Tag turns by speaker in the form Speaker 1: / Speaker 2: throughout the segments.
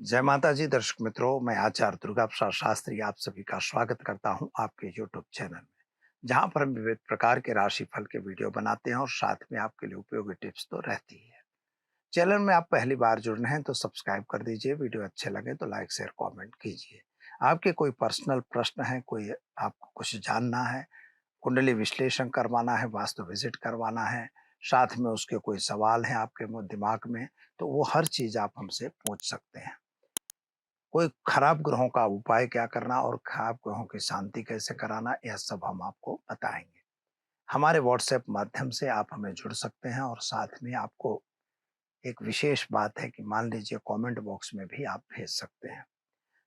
Speaker 1: जय माता जी दर्शक मित्रों, मैं आचार्य दुर्गा प्रसाद शास्त्री आप सभी का स्वागत करता हूं आपके यूट्यूब चैनल में, जहां पर हम विविध प्रकार के राशिफल के वीडियो बनाते हैं और साथ में आपके लिए उपयोगी टिप्स तो रहती है। चैनल में आप पहली बार जुड़ रहे हैं तो सब्सक्राइब कर दीजिए, वीडियो अच्छे लगे तो लाइक शेयर कमेंट कीजिए। आपके कोई पर्सनल प्रश्न है, कोई आपको कुछ जानना है, कुंडली विश्लेषण करवाना है, वास्तु विजिट करवाना है, साथ में उसके कोई सवाल है आपके दिमाग में, तो वो हर चीज आप हमसे पूछ सकते हैं। कोई खराब ग्रहों का उपाय क्या करना और खराब ग्रहों की शांति कैसे कराना, यह सब हम आपको बताएंगे। हमारे व्हाट्सएप माध्यम से आप हमें जुड़ सकते हैं और साथ में आपको एक विशेष बात है कि मान लीजिए कमेंट बॉक्स में भी आप भेज सकते हैं।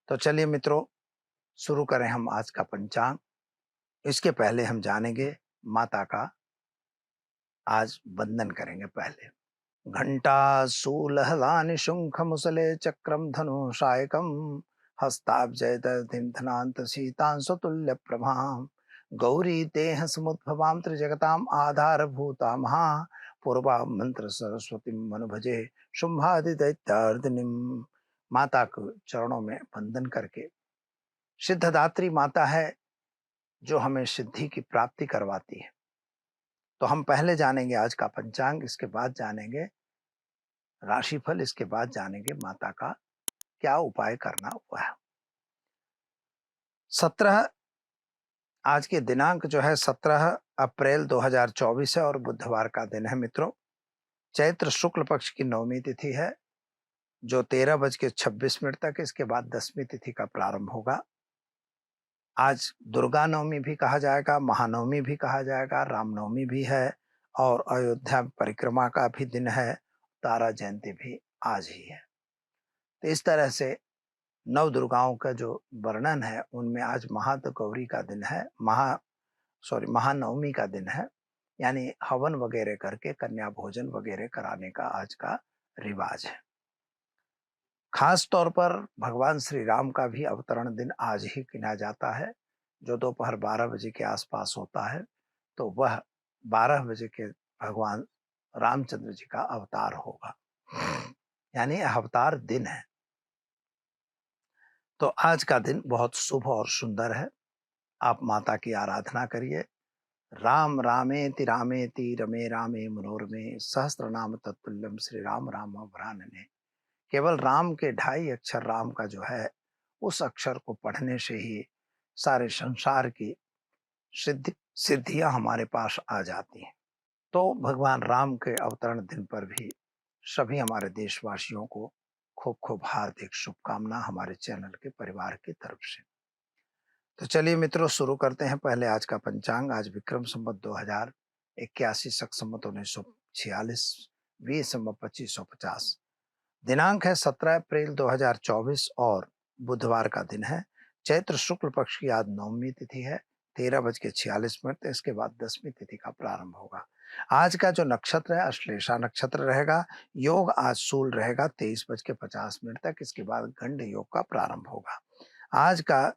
Speaker 1: तो चलिए मित्रों, शुरू करें हम आज का पंचांग। इसके पहले हम जानेंगे माता का, आज वंदन करेंगे पहले। घंटा शूलहलानि शुंख मुसले चक्रम धनुषायकम हस्ताब्जय दधिम धनांत शीतांशुतुल्य प्रभाम गौरी तेह समुद्भवाम त्रिजगताम आधार भूता महा पूर्वा मंत्र सरस्वती मनु भजे शुंभादि दैत्यार्दिनीम। माता को चरणों में वंदन करके, सिद्धदात्री माता है जो हमें सिद्धि की प्राप्ति करवाती है। तो हम पहले जानेंगे आज का पंचांग, इसके बाद जानेंगे राशिफल, इसके बाद जानेंगे माता का क्या उपाय करना हुआ है। 17 आज के दिनांक जो है 17 अप्रैल 2024 है और बुधवार का दिन है मित्रों। चैत्र शुक्ल पक्ष की नवमी तिथि है जो 13:26 तक, इसके बाद 10वीं तिथि का प्रारंभ होगा। आज दुर्गा नवमी भी कहा जाएगा, महानवमी भी कहा जाएगा, रामनवमी भी है और अयोध्या परिक्रमा का भी दिन है, तारा जयंती भी आज ही है। तो इस तरह से नव दुर्गाओं का जो वर्णन है उनमें आज महागौरी का दिन है, महानवमी का दिन है, यानी हवन वगैरह करके कन्या भोजन वगैरह कराने का आज का रिवाज है। खास तौर पर भगवान श्री राम का भी अवतरण दिन आज ही गिना जाता है, जो दोपहर 12 बजे के आसपास होता है। तो वह 12 बजे के भगवान रामचंद्र जी का अवतार होगा, यानी अवतार दिन है। तो आज का दिन बहुत शुभ और सुंदर है। आप माता की आराधना करिए। राम रामेति रामेति रमे रामे मनोरमे सहस्त्र नाम तत्तुल्यम श्री राम राम वरानने। केवल राम के 2.5 अक्षर राम का जो है, उस अक्षर को पढ़ने से ही सारे संसार की सिद्धियां हमारे पास आ जाती हैं। तो भगवान राम के अवतरण दिन पर भी सभी हमारे देशवासियों को खूब खूब हार्दिक शुभकामना हमारे चैनल के परिवार की तरफ से। तो चलिए मित्रों, शुरू करते हैं पहले आज का पंचांग। आज विक्रम संवत 2081, शक संवत 1946, वीर संवत 2550। दिनांक है 17 अप्रैल 2024 और बुधवार का दिन है। चैत्र शुक्ल पक्ष की आज नवमी तिथि है, 13:46। इसके बाद 10वीं तिथि का प्रारंभ होगा। आज का जो नक्षत्र है अश्लेषा नक्षत्र रहेगा। योग आज शूल रहेगा 23:50 तक, इसके बाद गंड योग का प्रारंभ होगा। आज का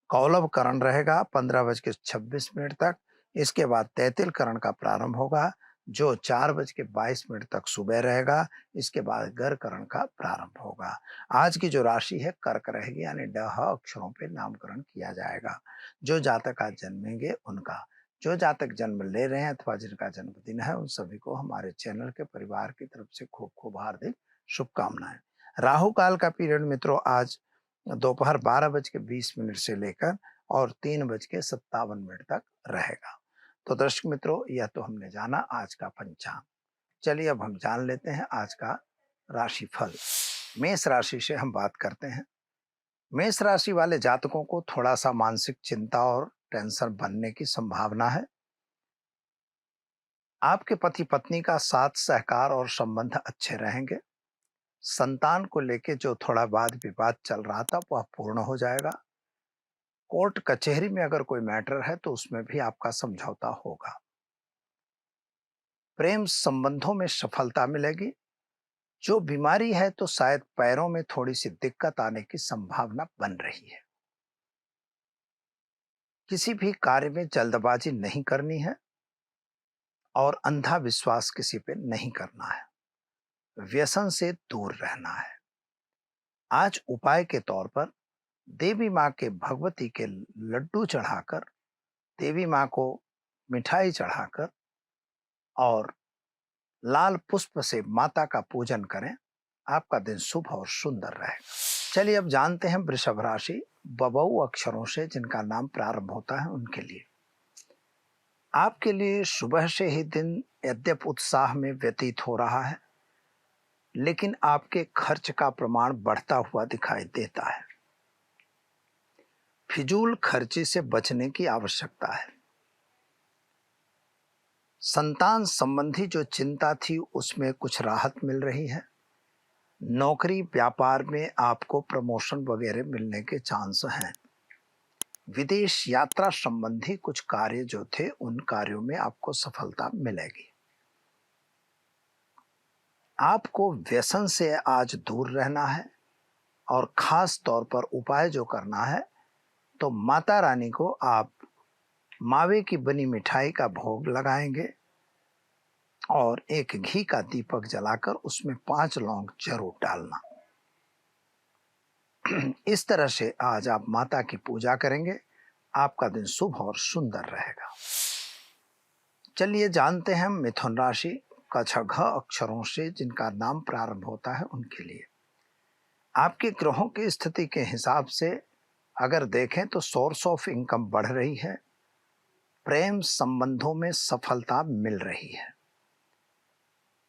Speaker 1: कौलव करण रहेगा 15:26 तक, इसके बाद तैतिल करण का प्रारंभ होगा जो 4:22 तक सुबह रहेगा, इसके बाद गर करण का प्रारंभ होगा। आज की जो राशि है कर्क रहेगी, यानी ड ह अक्षरों पे नामकरण किया जाएगा। जो जातक आज जन्मेंगे उनका, जो जातक जन्म ले रहे हैं अथवा जिनका जन्मदिन है, उन सभी को हमारे चैनल के परिवार की तरफ से खूब खूब हार्दिक शुभकामनाएं। राहु काल का पीरियड मित्रों आज दोपहर 12:20 से लेकर और 3:57 तक रहेगा। तो दर्शक मित्रों, यह तो हमने जाना आज का पंचांग। चलिए अब हम जान लेते हैं आज का राशिफल। मेष राशि से हम बात करते हैं। मेष राशि वाले जातकों को थोड़ा सा मानसिक चिंता और टेंशन बनने की संभावना है। आपके पति पत्नी का साथ सहकार और संबंध अच्छे रहेंगे। संतान को लेके जो थोड़ा वाद विवाद चल रहा था वह पूर्ण हो जाएगा। कोर्ट कचहरी में अगर कोई मैटर है तो उसमें भी आपका समझौता होगा। प्रेम संबंधों में सफलता मिलेगी। जो बीमारी है तो शायद पैरों में थोड़ी सी दिक्कत आने की संभावना बन रही है। किसी भी कार्य में जल्दबाजी नहीं करनी है और अंधा विश्वास किसी पे नहीं करना है। व्यसन से दूर रहना है। आज उपाय के तौर पर देवी माँ के भगवती के लड्डू चढ़ाकर, देवी माँ को मिठाई चढ़ाकर और लाल पुष्प से माता का पूजन करें। आपका दिन शुभ और सुंदर रहेगा। चलिए अब जानते हैं वृषभ राशि, बबऊ अक्षरों से जिनका नाम प्रारंभ होता है उनके लिए। आपके लिए सुबह से ही दिन यद्यप उत्साह में व्यतीत हो रहा है, लेकिन आपके खर्च का प्रमाण बढ़ता हुआ दिखाई देता है। फिजूल खर्ची से बचने की आवश्यकता है। संतान संबंधी जो चिंता थी उसमें कुछ राहत मिल रही है। नौकरी व्यापार में आपको प्रमोशन वगैरह मिलने के चांस हैं। विदेश यात्रा संबंधी कुछ कार्य जो थे उन कार्यों में आपको सफलता मिलेगी। आपको व्यसन से आज दूर रहना है और खास तौर पर उपाय जो करना है तो माता रानी को आप मावे की बनी मिठाई का भोग लगाएंगे और एक घी का दीपक जलाकर उसमें 5 लौंग जरूर डालना। इस तरह से आज आप माता की पूजा करेंगे, आपका दिन शुभ और सुंदर रहेगा। चलिए जानते हैं मिथुन राशि, क छ घ अक्षरों से जिनका नाम प्रारंभ होता है उनके लिए। आपके ग्रहों की स्थिति के हिसाब से अगर देखें तो सोर्स ऑफ इनकम बढ़ रही है। प्रेम संबंधों में सफलता मिल रही है।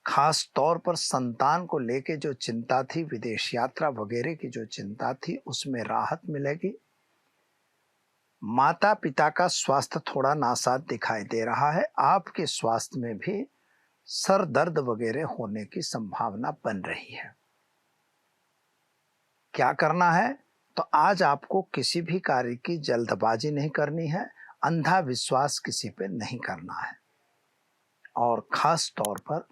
Speaker 1: खास तौर पर संतान को लेके जो चिंता थी, विदेश यात्रा वगैरह की जो चिंता थी, उसमें राहत मिलेगी। माता पिता का स्वास्थ्य थोड़ा नासाज दिखाई दे रहा है। आपके स्वास्थ्य में भी सर दर्द वगैरह होने की संभावना बन रही है। क्या करना है? तो आज आपको किसी भी कार्य की जल्दबाजी नहीं करनी है, अंधा विश्वास किसी पे नहीं करना है। और खास तौर पर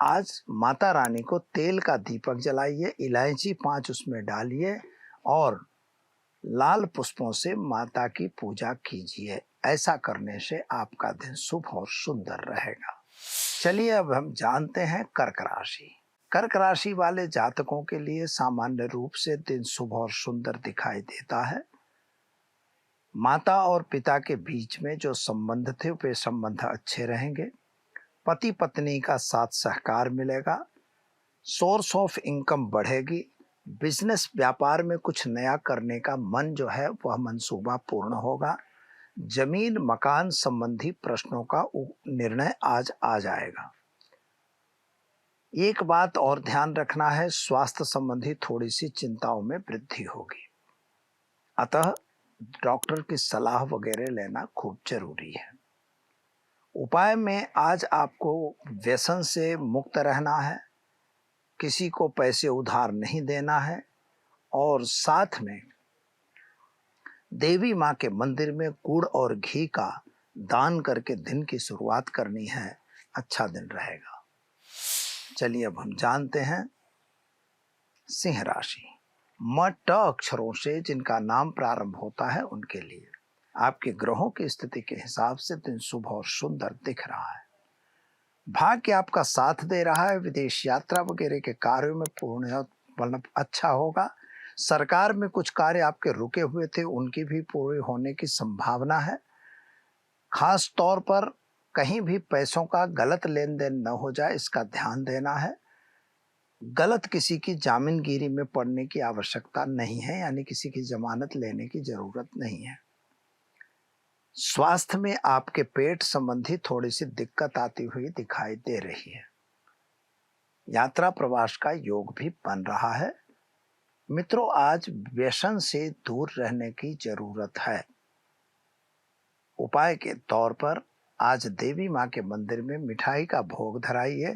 Speaker 1: आज माता रानी को तेल का दीपक जलाइए, इलायची 5 उसमें डालिए और लाल पुष्पों से माता की पूजा कीजिए। ऐसा करने से आपका दिन शुभ और सुंदर रहेगा। चलिए अब हम जानते हैं कर्क राशि। कर्क राशि वाले जातकों के लिए सामान्य रूप से दिन शुभ और सुंदर दिखाई देता है। माता और पिता के बीच में जो संबंध थे वे संबंध अच्छे रहेंगे। पति पत्नी का साथ सहकार मिलेगा। सोर्स ऑफ इनकम बढ़ेगी। बिजनेस व्यापार में कुछ नया करने का मन जो है वह मंसूबा पूर्ण होगा। जमीन मकान संबंधी प्रश्नों का निर्णय आज आ जाएगा। एक बात और ध्यान रखना है, स्वास्थ्य संबंधी थोड़ी सी चिंताओं में वृद्धि होगी, अतः डॉक्टर की सलाह वगैरह लेना खूब जरूरी है। उपाय में आज आपको व्यसन से मुक्त रहना है, किसी को पैसे उधार नहीं देना है और साथ में देवी माँ के मंदिर में गुड़ और घी का दान करके दिन की शुरुआत करनी है। अच्छा दिन रहेगा। चलिए अब हम जानते हैं सिंह राशि। म ट अक्षरों से जिनका नाम प्रारंभ होता है उनके लिए। आपके ग्रहों की स्थिति के हिसाब से दिन शुभ और सुंदर दिख रहा है। भाग्य आपका साथ दे रहा है। विदेश यात्रा वगैरह के कार्यों में पूर्ण मतलब अच्छा होगा। सरकार में कुछ कार्य आपके रुके हुए थे उनकी भी पूरे होने की संभावना है। खास तौर पर कहीं भी पैसों का गलत लेन देन न हो जाए, इसका ध्यान देना है। गलत किसी की जामीनगिरी में पड़ने की आवश्यकता नहीं है, यानी किसी की जमानत लेने की जरूरत नहीं है। स्वास्थ्य में आपके पेट संबंधी थोड़ी सी दिक्कत आती हुई दिखाई दे रही है। यात्रा प्रवास का योग भी बन रहा है। मित्रों, आज व्यसन से दूर रहने की जरूरत है। उपाय के तौर पर आज देवी माँ के मंदिर में मिठाई का भोग धराइए,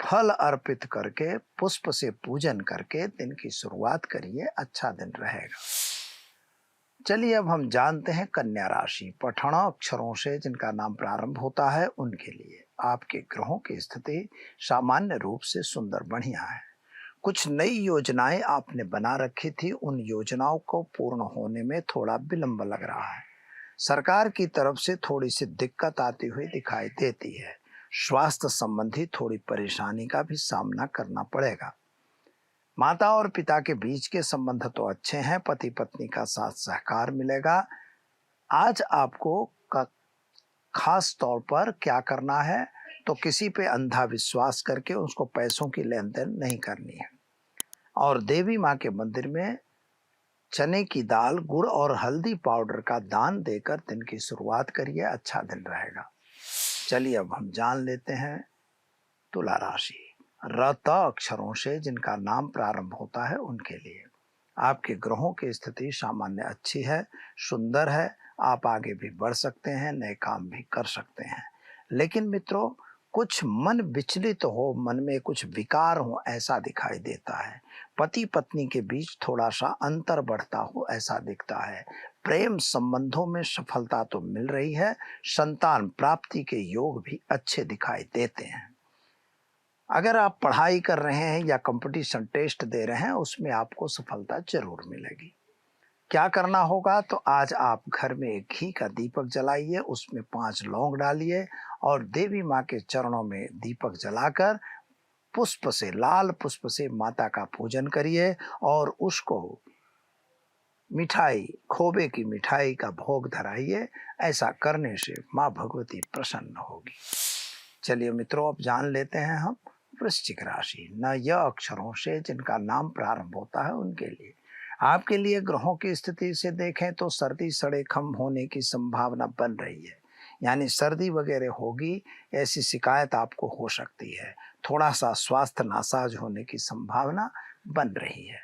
Speaker 1: फल अर्पित करके पुष्प से पूजन करके दिन की शुरुआत करिए। अच्छा दिन रहेगा। चलिए अब हम जानते हैं कन्या राशि। पठण अक्षरों से जिनका नाम प्रारंभ होता है उनके लिए। आपके ग्रहों की स्थिति सामान्य रूप से सुंदर बढ़िया है। कुछ नई योजनाएं आपने बना रखी थी, उन योजनाओं को पूर्ण होने में थोड़ा विलंब लग रहा है। सरकार की तरफ से थोड़ी सी दिक्कत आती हुई दिखाई देती है। स्वास्थ्य संबंधी थोड़ी परेशानी का भी सामना करना पड़ेगा। माता और पिता के बीच के संबंध तो अच्छे हैं, पति पत्नी का साथ सहकार मिलेगा। आज आपको खास तौर पर क्या करना है, तो किसी पे अंधा विश्वास करके उसको पैसों की लेन देन नहीं करनी है। और देवी माँ के मंदिर में चने की दाल, गुड़ और हल्दी पाउडर का दान देकर दिन की शुरुआत करिए, अच्छा दिन रहेगा। चलिए अब हम जान लेते हैं तुला राशि। र त अक्षरों से जिनका नाम प्रारंभ होता है उनके लिए आपके ग्रहों की स्थिति सामान्य अच्छी है, सुंदर है। आप आगे भी बढ़ सकते हैं, नए काम भी कर सकते हैं। लेकिन मित्रों, कुछ मन विचलित हो, मन में कुछ विकार हो, ऐसा दिखाई देता है। पति पत्नी के बीच थोड़ा सा अंतर बढ़ता हो, ऐसा दिखता है। प्रेम संबंधों में सफलता तो मिल रही है, संतान प्राप्ति के योग भी अच्छे दिखाई देते हैं। अगर आप पढ़ाई कर रहे हैं या कंपटीशन टेस्ट दे रहे हैं, उसमें आपको सफलता जरूर मिलेगी। क्या करना होगा, तो आज आप घर में एक घी का दीपक जलाइए, उसमें 5 लौंग डालिए और देवी माँ के चरणों में दीपक जलाकर पुष्प से, लाल पुष्प से माता का पूजन करिए और उसको मिठाई, खोबे की मिठाई का भोग धराइए। ऐसा करने से माँ भगवती प्रसन्न होगी। चलिए मित्रों, अब जान लेते हैं हम वृश्चिक राशि। न य अक्षरों से जिनका नाम प्रारंभ होता है उनके लिए आपके लिए ग्रहों की स्थिति से देखें तो सर्दी सड़ेखम होने की संभावना बन रही है, यानी सर्दी वगैरह होगी, ऐसी शिकायत आपको हो सकती है। थोड़ा सा स्वास्थ्य नासाज होने की संभावना बन रही है।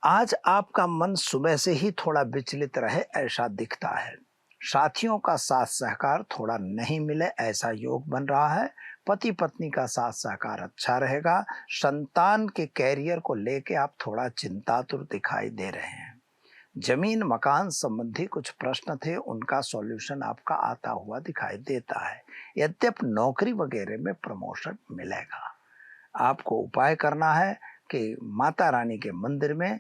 Speaker 1: आज आपका मन सुबह से ही थोड़ा विचलित रहे, ऐसा दिखता है। साथियों का साथ सहकार थोड़ा नहीं मिले, ऐसा योग बन रहा है। पति पत्नी का साथ सहकार अच्छा रहेगा। संतान के कैरियर को लेके आप थोड़ा चिंतातुर दिखाई दे रहे हैं। जमीन मकान संबंधी कुछ प्रश्न थे, उनका सॉल्यूशन आपका आता हुआ दिखाई देता है। यद्यप नौकरी वगैरह में प्रमोशन मिलेगा। आपको उपाय करना है कि माता रानी के मंदिर में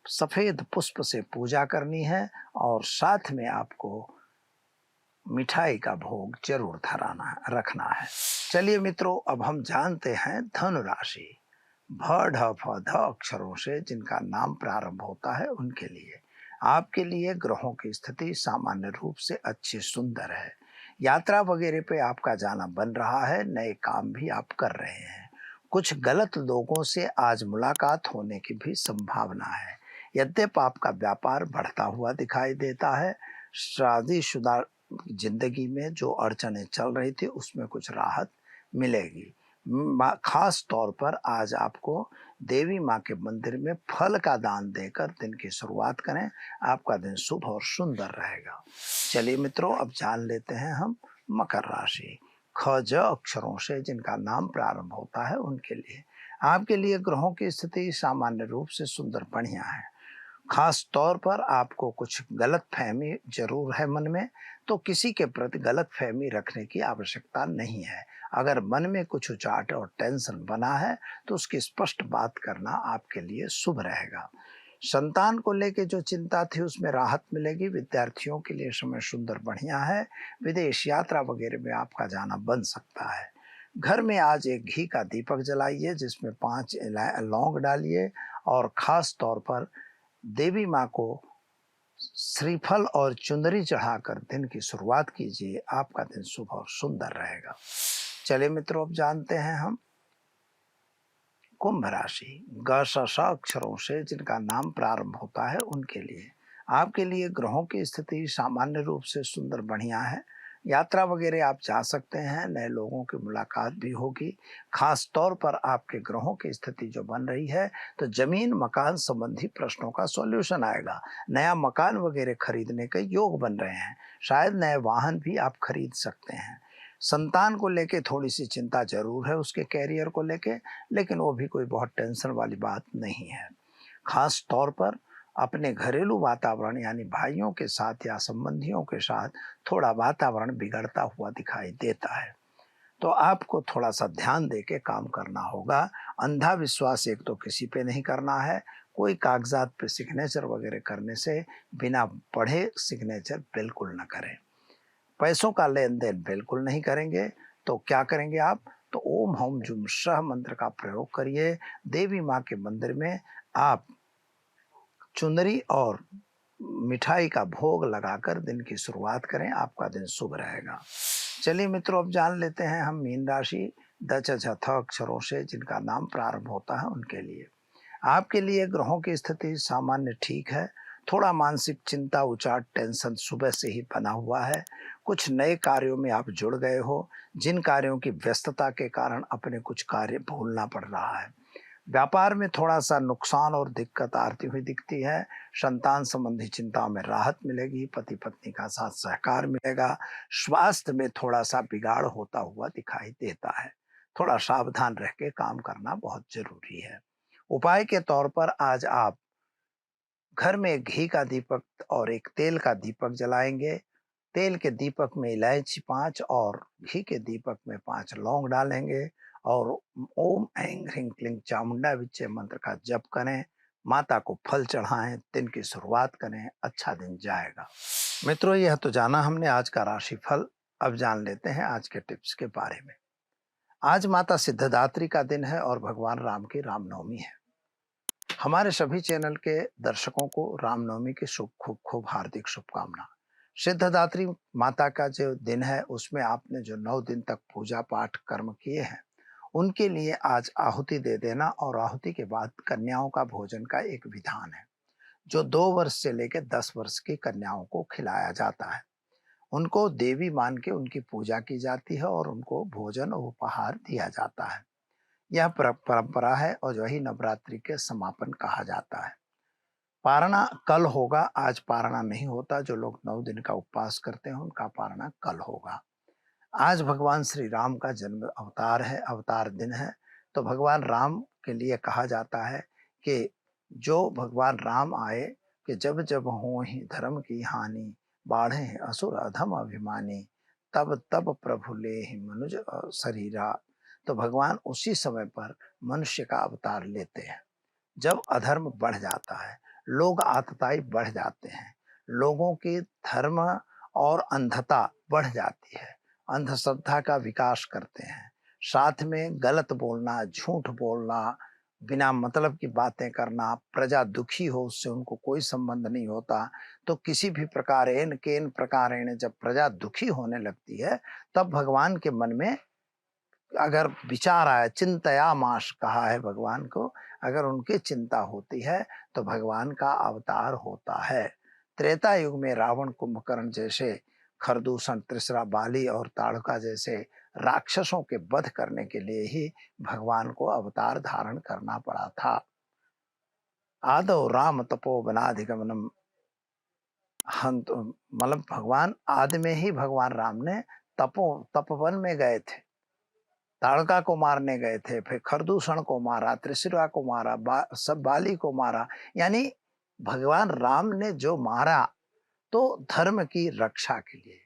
Speaker 1: सफेद पुष्प से पूजा करनी है और साथ में आपको मिठाई का भोग जरूर धराना रखना है। चलिए मित्रों, अब हम जानते हैं धनु राशि। भ ढ फ ध अक्षरों से जिनका नाम प्रारंभ होता है उनके लिए आपके लिए ग्रहों की स्थिति सामान्य रूप से अच्छी सुंदर है। यात्रा वगैरह पे आपका जाना बन रहा है, नए काम भी आप कर रहे हैं। कुछ गलत लोगों से आज मुलाकात होने की भी संभावना है। यद्यप आपका व्यापार बढ़ता हुआ दिखाई देता है। शादीशुदा जिंदगी में जो अड़चनें चल रही थी उसमें कुछ राहत मिलेगी। खास तौर पर आज आपको देवी माँ के मंदिर में फल का दान देकर दिन की शुरुआत करें, आपका दिन शुभ और सुंदर रहेगा। चलिए मित्रों, अब जान लेते हैं हम मकर राशि। ख ज अक्षरों से जिनका नाम प्रारंभ होता है उनके लिए आपके लिए ग्रहों की स्थिति सामान्य रूप से सुंदर बढ़िया है। खास तौर पर आपको कुछ गलत फहमी जरूर है मन में, तो किसी के प्रति गलत फहमी रखने की आवश्यकता नहीं है। अगर मन में कुछ उचाट और टेंशन बना है तो उसकी स्पष्ट बात करना आपके लिए शुभ रहेगा। संतान को लेके जो चिंता थी उसमें राहत मिलेगी। विद्यार्थियों के लिए समय सुंदर बढ़िया है। विदेश यात्रा वगैरह में आपका जाना बन सकता है। घर में आज एक घी का दीपक जलाइए, जिसमें 5 लौंग डालिए और खास तौर पर देवी माँ को श्रीफल और चुंदरी चढ़ाकर दिन की शुरुआत कीजिए, आपका दिन शुभ और सुंदर रहेगा। चलिए मित्रों, अब जानते हैं हम कुंभ राशि। ग श श अक्षरों से जिनका नाम प्रारंभ होता है उनके लिए आपके लिए ग्रहों की स्थिति सामान्य रूप से सुंदर बढ़िया है। यात्रा वगैरह आप जा सकते हैं, नए लोगों की मुलाकात भी होगी। खास तौर पर आपके ग्रहों की स्थिति जो बन रही है, तो जमीन मकान संबंधी प्रश्नों का सॉल्यूशन आएगा। नया मकान वगैरह खरीदने के योग बन रहे हैं। शायद नए वाहन भी आप खरीद सकते हैं। संतान को लेके थोड़ी सी चिंता जरूर है, उसके कैरियर को लेके, लेकिन वो भी कोई बहुत टेंशन वाली बात नहीं है। खास तौर पर अपने घरेलू वातावरण यानी भाइयों के साथ या संबंधियों के साथ थोड़ा वातावरण बिगड़ता हुआ दिखाई देता है, तो आपको थोड़ा सा ध्यान दे के काम करना होगा। अंधा विश्वास एक तो किसी पे नहीं करना है। कोई कागजात पे सिग्नेचर वगैरह करने से बिना पढ़े सिग्नेचर बिल्कुल न करें। पैसों का लेन देन बिल्कुल नहीं करेंगे। तो क्या करेंगे आप, तो ओम हौम जुम सह मंत्र का प्रयोग करिए। देवी माँ के मंदिर में आप चुनरी और मिठाई का भोग लगाकर दिन की शुरुआत करें, आपका दिन शुभ रहेगा। चलिए मित्रों, अब जान लेते हैं हम मीन राशि 10 अक्षरों से जिनका नाम प्रारंभ होता है उनके लिए। आपके लिए ग्रहों की स्थिति सामान्य ठीक है। थोड़ा मानसिक चिंता, उचाट, टेंशन सुबह से ही बना हुआ है। कुछ नए कार्यों में आप जुड़ गए हो, जिन कार्यों की व्यस्तता के कारण अपने कुछ कार्य भूलना पड़ रहा है। व्यापार में थोड़ा सा नुकसान और दिक्कत आती हुई दिखती है। संतान संबंधी चिंताओं में राहत मिलेगी। पति पत्नी का साथ सहकार मिलेगा। स्वास्थ्य में थोड़ा सा बिगाड़ होता हुआ दिखाई देता है। थोड़ा सावधान रह के काम करना बहुत जरूरी है। उपाय के तौर पर आज आप घर में घी का दीपक और एक तेल का दीपक जलाएंगे। तेल के दीपक में इलायची 5 और घी के दीपक में 5 लौंग डालेंगे और ओम ऐं ह्रीं क्लीं चामुंडा विच्चे मंत्र का जप करें। माता को फल चढ़ाएं, दिन की शुरुआत करें, अच्छा दिन जाएगा। मित्रों, यह तो जाना हमने आज का राशिफल। अब जान लेते हैं आज के टिप्स के बारे में। आज माता सिद्धदात्री का दिन है और भगवान राम की रामनवमी है। हमारे सभी चैनल के दर्शकों को रामनवमी की खूब खूब हार्दिक शुभकामना। सिद्धदात्री माता का जो दिन है उसमें आपने जो 9 दिन तक पूजा पाठ कर्म किए हैं उनके लिए आज आहुति दे देना, और आहुति के बाद कन्याओं का भोजन का एक विधान है जो 2 वर्ष से लेकर 10 वर्ष की कन्याओं को खिलाया जाता है। उनको देवी मान के उनकी पूजा की जाती है और उनको भोजन और उपहार दिया जाता है। यह परंपरा है और वही नवरात्रि के समापन कहा जाता है। पारणा कल होगा, आज पारणा नहीं होता। जो लोग 9 दिन का उपवास करते हैं उनका पारणा कल होगा। आज भगवान श्री राम का जन्म अवतार है, अवतार दिन है। तो भगवान राम के लिए कहा जाता है कि जो भगवान राम आए कि जब जब हो ही धर्म की हानि, बाढ़े असुर अधम अभिमानी, तब तब प्रभु ले ही मनुज शरीरा। तो भगवान उसी समय पर मनुष्य का अवतार लेते हैं जब अधर्म बढ़ जाता है, लोग आतताई बढ़ जाते हैं, लोगों की धर्म और अंधता बढ़ जाती है, अंधश्रद्धा का विकास करते हैं, साथ में गलत बोलना, झूठ बोलना, बिना मतलब की बातें करना, प्रजा दुखी हो उससे उनको कोई संबंध नहीं होता। तो किसी भी प्रकारेण केन प्रकारेण जब प्रजा दुखी होने लगती है तब भगवान के मन में अगर विचार आया, चिंतया माश कहा है भगवान को, अगर उनकी चिंता होती है तो भगवान का अवतार होता है। त्रेता युग में रावण, कुंभकर्ण जैसे, खरदूषण, त्रिशरा, बाली और ताड़का जैसे राक्षसों के वध करने के लिए ही भगवान को अवतार धारण करना पड़ा था। आदौ राम तपोवनाधिगमनम, हम तो मतलब भगवान आदि में ही भगवान राम ने तपोवन में गए थे, ताड़का को मारने गए थे, फिर खरदूषण को मारा, त्रिशिरा को मारा, सब बाली को मारा। यानी भगवान राम ने जो मारा तो धर्म की रक्षा के लिए।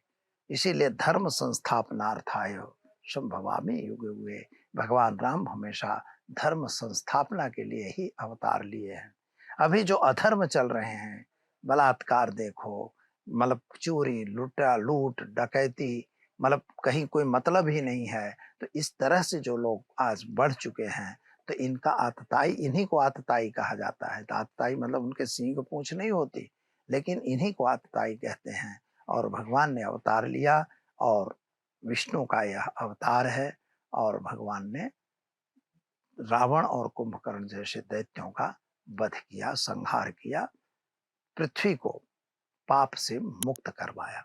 Speaker 1: इसीलिए धर्म संस्थापनार्थाय संभवामि युगे युगे। भगवान राम हमेशा धर्म संस्थापना के लिए ही अवतार लिए हैं। अभी जो अधर्म चल रहे हैं, बलात्कार देखो, मतलब चोरी, लूट डकैती, मतलब कहीं कोई मतलब ही नहीं है। तो इस तरह से जो लोग आज बढ़ चुके हैं तो इनका आतताई, इन्हीं को आतताई कहा जाता है। तो आतताई मतलब उनके सींग पूंछ नहीं होती, लेकिन इन्हीं को आतताई कहते हैं। और भगवान ने अवतार लिया और विष्णु का यह अवतार है। और भगवान ने रावण और कुंभकर्ण जैसे दैत्यों का वध किया, संहार किया, पृथ्वी को पाप से मुक्त करवाया।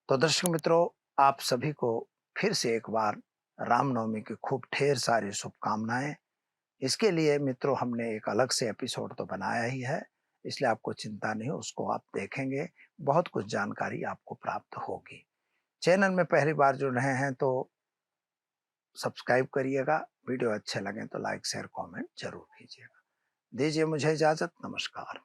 Speaker 1: तो दर्शक मित्रों, आप सभी को फिर से एक बार रामनवमी की खूब ढेर सारी शुभकामनाएं। इसके लिए मित्रों हमने एक अलग से एपिसोड तो बनाया ही है, इसलिए आपको चिंता नहीं, उसको आप देखेंगे, बहुत कुछ जानकारी आपको प्राप्त होगी। चैनल में पहली बार जुड़ रहे हैं तो सब्सक्राइब करिएगा, वीडियो अच्छे लगे तो लाइक शेयर कमेंट जरूर कीजिएगा। दीजिए मुझे इजाजत, नमस्कार।